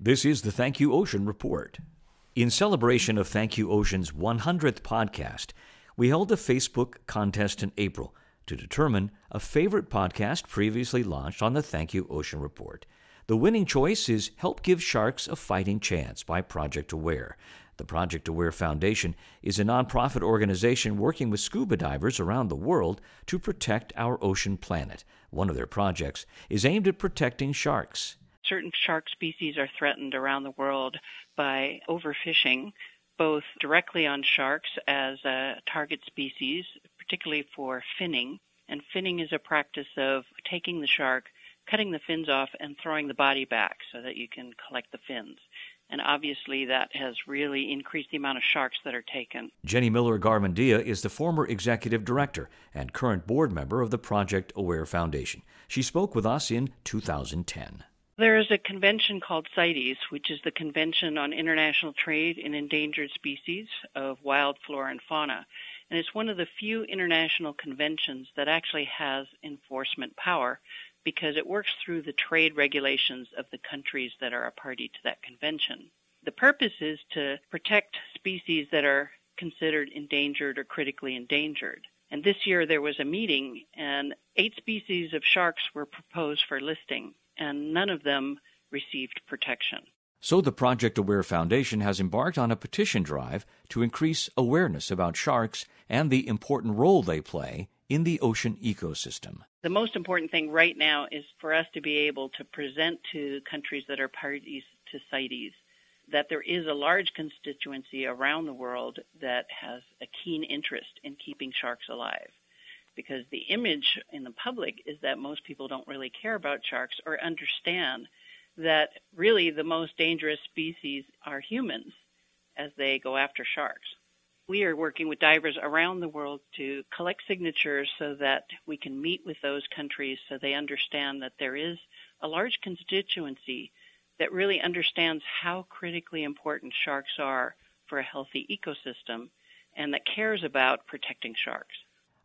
This is the Thank You Ocean Report. In celebration of Thank You Ocean's 100th podcast, we held a Facebook contest in April to determine a favorite podcast previously launched on the Thank You Ocean Report. The winning choice is Help Give Sharks a Fighting Chance by Project Aware. The Project Aware Foundation is a nonprofit organization working with scuba divers around the world to protect our ocean planet. One of their projects is aimed at protecting sharks. Certain shark species are threatened around the world by overfishing, both directly on sharks as a target species, particularly for finning. And finning is a practice of taking the shark, cutting the fins off, and throwing the body back so that you can collect the fins. And obviously that has really increased the amount of sharks that are taken. Jenny Miller Garmendia is the former executive director and current board member of the Project Aware Foundation. She spoke with us in 2010. There is a convention called CITES, which is the Convention on International Trade in Endangered Species of Wild Flora and Fauna. And it's one of the few international conventions that actually has enforcement power because it works through the trade regulations of the countries that are a party to that convention. The purpose is to protect species that are considered endangered or critically endangered. And this year there was a meeting, and 8 species of sharks were proposed for listing, and none of them received protection. So the Project Aware Foundation has embarked on a petition drive to increase awareness about sharks and the important role they play in the ocean ecosystem. The most important thing right now is for us to be able to present to countries that are parties to CITES that there is a large constituency around the world that has a keen interest in keeping sharks alive. Because the image in the public is that most people don't really care about sharks or understand that really the most dangerous species are humans as they go after sharks. We are working with divers around the world to collect signatures so that we can meet with those countries so they understand that there is a large constituency that really understands how critically important sharks are for a healthy ecosystem and that cares about protecting sharks.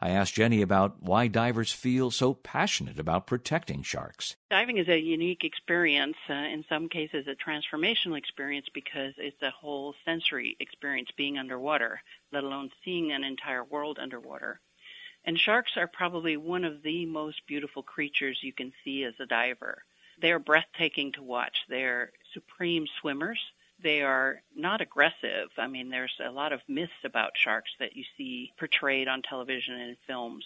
I asked Jenny about why divers feel so passionate about protecting sharks. Diving is a unique experience, in some cases a transformational experience because it's a whole sensory experience being underwater, let alone seeing an entire world underwater. And sharks are probably one of the most beautiful creatures you can see as a diver. They're breathtaking to watch. They're supreme swimmers. They are not aggressive. I mean, there's a lot of myths about sharks that you see portrayed on television and in films.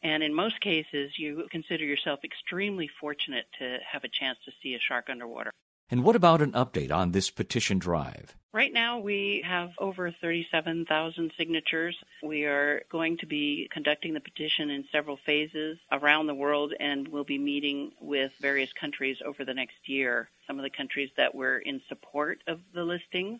And in most cases, you consider yourself extremely fortunate to have a chance to see a shark underwater. And what about an update on this petition drive? Right now, we have over 37,000 signatures. We are going to be conducting the petition in several phases around the world, and we'll be meeting with various countries over the next year. Some of the countries that were in support of the listings,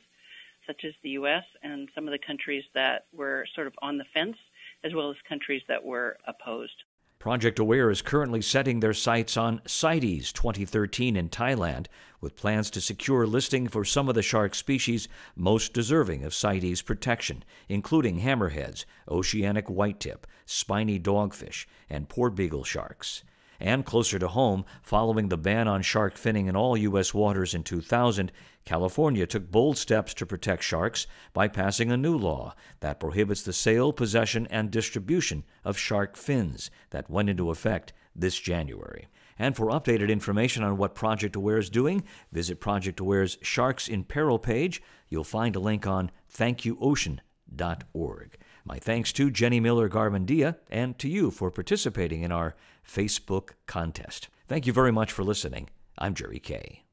such as the U.S., and some of the countries that were sort of on the fence, as well as countries that were opposed. Project Aware is currently setting their sights on CITES 2013 in Thailand, with plans to secure listing for some of the shark species most deserving of CITES protection, including hammerheads, oceanic whitetip, spiny dogfish, and porbeagle sharks. And closer to home, following the ban on shark finning in all U.S. waters in 2000, California took bold steps to protect sharks by passing a new law that prohibits the sale, possession, and distribution of shark fins that went into effect this January. And for updated information on what Project Aware is doing, visit Project Aware's Sharks in Peril page. You'll find a link on thankyouocean.org. My thanks to Jenny Miller Garmendia and to you for participating in our Facebook contest. Thank you very much for listening. I'm Jerry Kay.